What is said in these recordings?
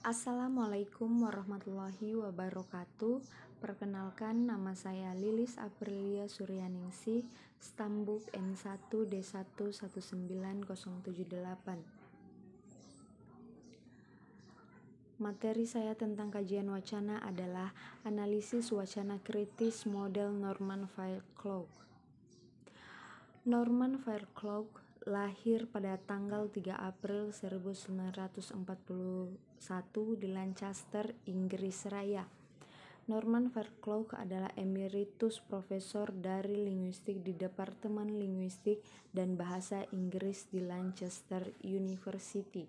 Assalamualaikum warahmatullahi wabarakatuh. Perkenalkan, nama saya Lilis Aprilia Suryaningsih, Stambuk N1D1 19078. Materi saya tentang kajian wacana adalah analisis wacana kritis model Norman Fairclough. Norman Fairclough lahir pada tanggal 3 April 1941 di Lancaster, Inggris Raya. Norman Fairclough adalah emeritus profesor dari linguistik di Departemen Linguistik dan Bahasa Inggris di Lancaster University.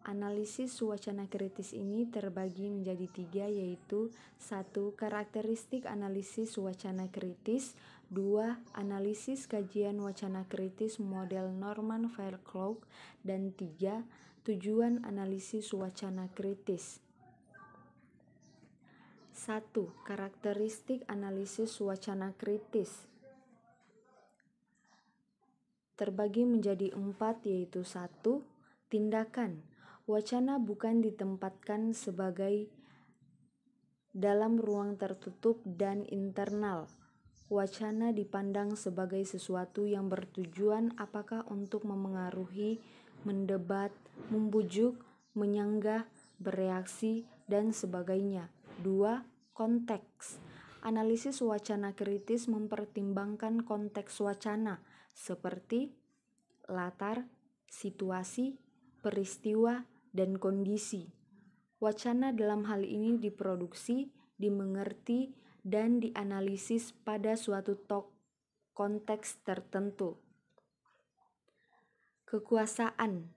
Analisis wacana kritis ini terbagi menjadi 3, yaitu 1. Karakteristik analisis wacana kritis, 2. Analisis kajian wacana kritis model Norman Fairclough, dan 3. Tujuan analisis wacana kritis. 1. Karakteristik analisis wacana kritis terbagi menjadi 4, yaitu 1. Tindakan. Wacana bukan ditempatkan sebagai dalam ruang tertutup dan internal. Wacana dipandang sebagai sesuatu yang bertujuan apakah untuk memengaruhi, mendebat, membujuk, menyanggah, bereaksi, dan sebagainya. 2. Konteks. Analisis wacana kritis mempertimbangkan konteks wacana seperti latar, situasi, peristiwa, dan kondisi. Wacana dalam hal ini diproduksi, dimengerti, dan dianalisis pada suatu konteks tertentu. Kekuasaan.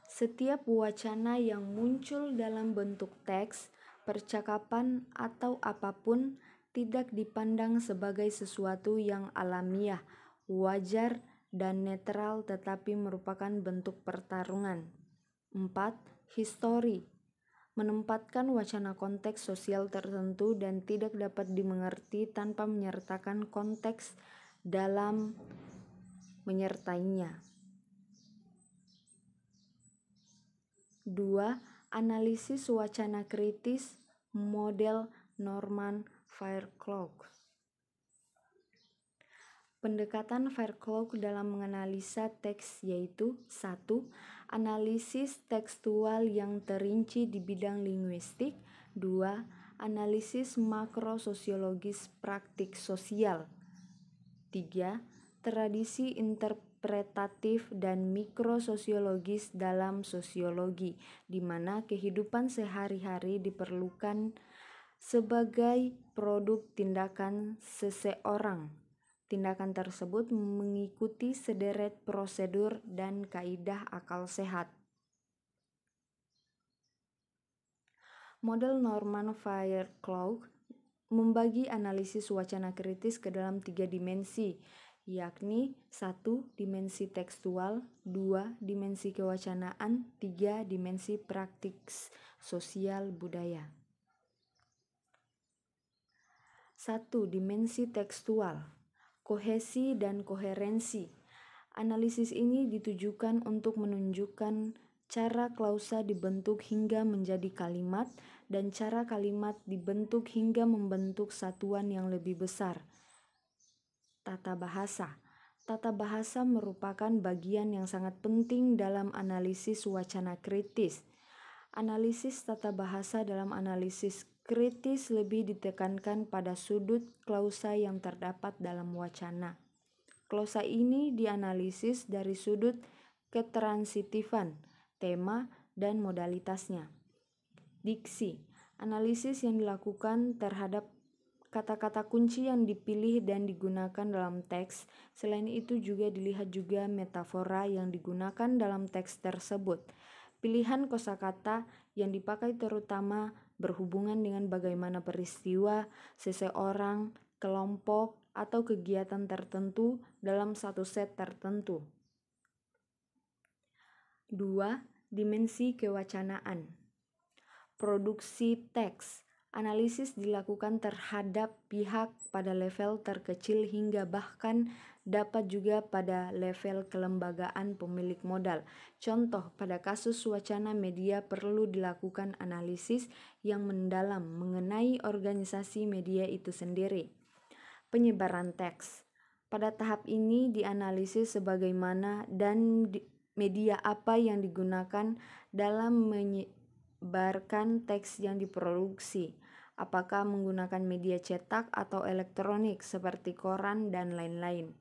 Setiap wacana yang muncul dalam bentuk teks, percakapan, atau apapun tidak dipandang sebagai sesuatu yang alamiah, wajar, dan netral, tetapi merupakan bentuk pertarungan. 4. Histori. Menempatkan wacana konteks sosial tertentu dan tidak dapat dimengerti tanpa menyertakan konteks dalam menyertainya. 2. Analisis wacana kritis model Norman Fairclough. Pendekatan Fairclough dalam menganalisa teks yaitu 1. Analisis tekstual yang terinci di bidang linguistik. 2. Analisis makrososiologis praktik sosial. 3. Tradisi interpretatif dan mikrososiologis dalam sosiologi, di mana kehidupan sehari-hari diperlukan sebagai produk tindakan seseorang. Tindakan tersebut mengikuti sederet prosedur dan kaidah akal sehat. Model Norman Fairclough membagi analisis wacana kritis ke dalam 3 dimensi, yakni 1. Dimensi tekstual, 2. Dimensi kewacanaan, 3. Dimensi praktik sosial budaya. 1. Dimensi tekstual. Kohesi dan koherensi. Analisis ini ditujukan untuk menunjukkan cara klausa dibentuk hingga menjadi kalimat dan cara kalimat dibentuk hingga membentuk satuan yang lebih besar. Tata bahasa. Tata bahasa merupakan bagian yang sangat penting dalam analisis wacana kritis. Analisis tata bahasa dalam analisis kritis lebih ditekankan pada sudut klausa yang terdapat dalam wacana. Klausa ini dianalisis dari sudut ketransitifan, tema, dan modalitasnya. Diksi. Analisis yang dilakukan terhadap kata-kata kunci yang dipilih dan digunakan dalam teks. Selain itu juga dilihat juga metafora yang digunakan dalam teks tersebut. Pilihan kosakata yang dipakai terutama berhubungan dengan bagaimana peristiwa, seseorang, kelompok, atau kegiatan tertentu dalam satu set tertentu. 2. Dimensi kewacanaan. Produksi teks. Analisis dilakukan terhadap pihak pada level terkecil hingga bahkan dapat juga pada level kelembagaan pemilik modal. Contoh, pada kasus wacana media perlu dilakukan analisis yang mendalam mengenai organisasi media itu sendiri. Penyebaran teks. Pada tahap ini dianalisis sebagaimana dan media apa yang digunakan dalam menyebarkan teks yang diproduksi. Apakah menggunakan media cetak atau elektronik seperti koran dan lain-lain.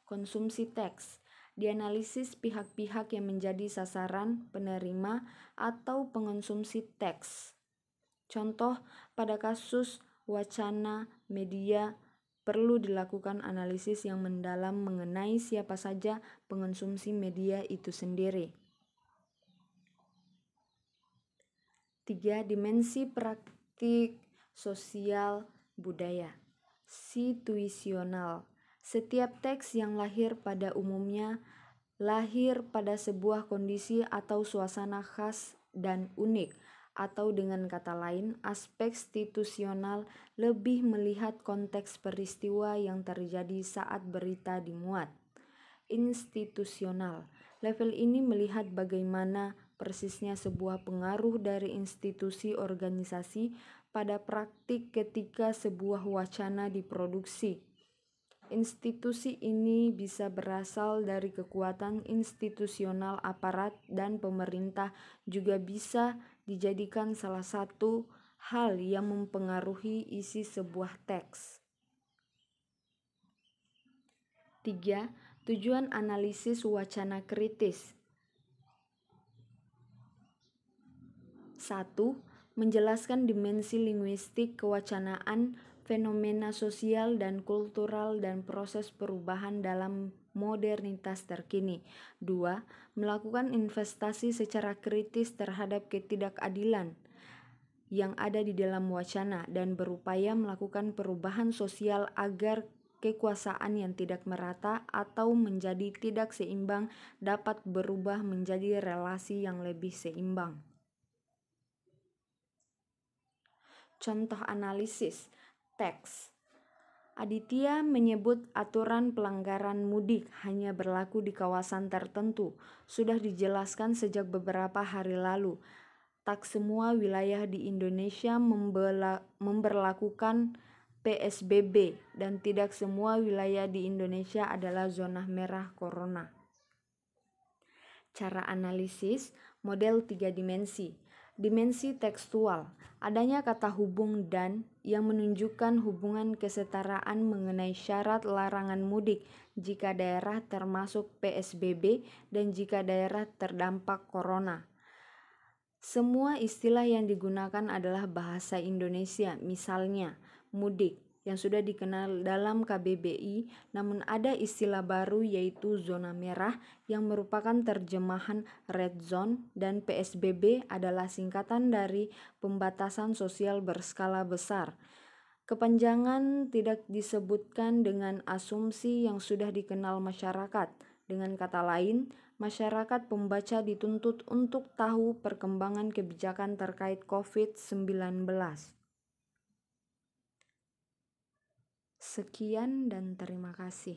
Konsumsi teks. Dianalisis pihak-pihak yang menjadi sasaran, penerima, atau pengonsumsi teks. Contoh, pada kasus wacana media perlu dilakukan analisis yang mendalam mengenai siapa saja pengonsumsi media itu sendiri. 3. Dimensi praktik sosial budaya. Situasional. Setiap teks yang lahir pada umumnya lahir pada sebuah kondisi atau suasana khas dan unik, atau dengan kata lain, aspek institusional lebih melihat konteks peristiwa yang terjadi saat berita dimuat. Institusional. Level ini melihat bagaimana persisnya sebuah pengaruh dari institusi organisasi pada praktik ketika sebuah wacana diproduksi. Institusi ini bisa berasal dari kekuatan institusional aparat dan pemerintah, juga bisa dijadikan salah satu hal yang mempengaruhi isi sebuah teks. 3. Tujuan analisis wacana kritis. 1. Menjelaskan dimensi linguistik kewacanaan, fenomena sosial dan kultural dan proses perubahan dalam modernitas terkini. 2. Melakukan investasi secara kritis terhadap ketidakadilan yang ada di dalam wacana dan berupaya melakukan perubahan sosial agar kekuasaan yang tidak merata atau menjadi tidak seimbang dapat berubah menjadi relasi yang lebih seimbang. Contoh analisis teks. Aditya menyebut aturan pelanggaran mudik hanya berlaku di kawasan tertentu. Sudah dijelaskan sejak beberapa hari lalu. Tak semua wilayah di Indonesia memberlakukan PSBB dan tidak semua wilayah di Indonesia adalah zona merah corona. Cara analisis model 3 dimensi. Dimensi tekstual. Adanya kata hubung dan yang menunjukkan hubungan kesetaraan mengenai syarat larangan mudik jika daerah termasuk PSBB dan jika daerah terdampak corona. Semua istilah yang digunakan adalah bahasa Indonesia, misalnya mudik yang sudah dikenal dalam KBBI, namun ada istilah baru yaitu zona merah yang merupakan terjemahan red zone, dan PSBB adalah singkatan dari pembatasan sosial berskala besar. Kepanjangan tidak disebutkan dengan asumsi yang sudah dikenal masyarakat. Dengan kata lain, masyarakat pembaca dituntut untuk tahu perkembangan kebijakan terkait COVID-19. Sekian dan terima kasih.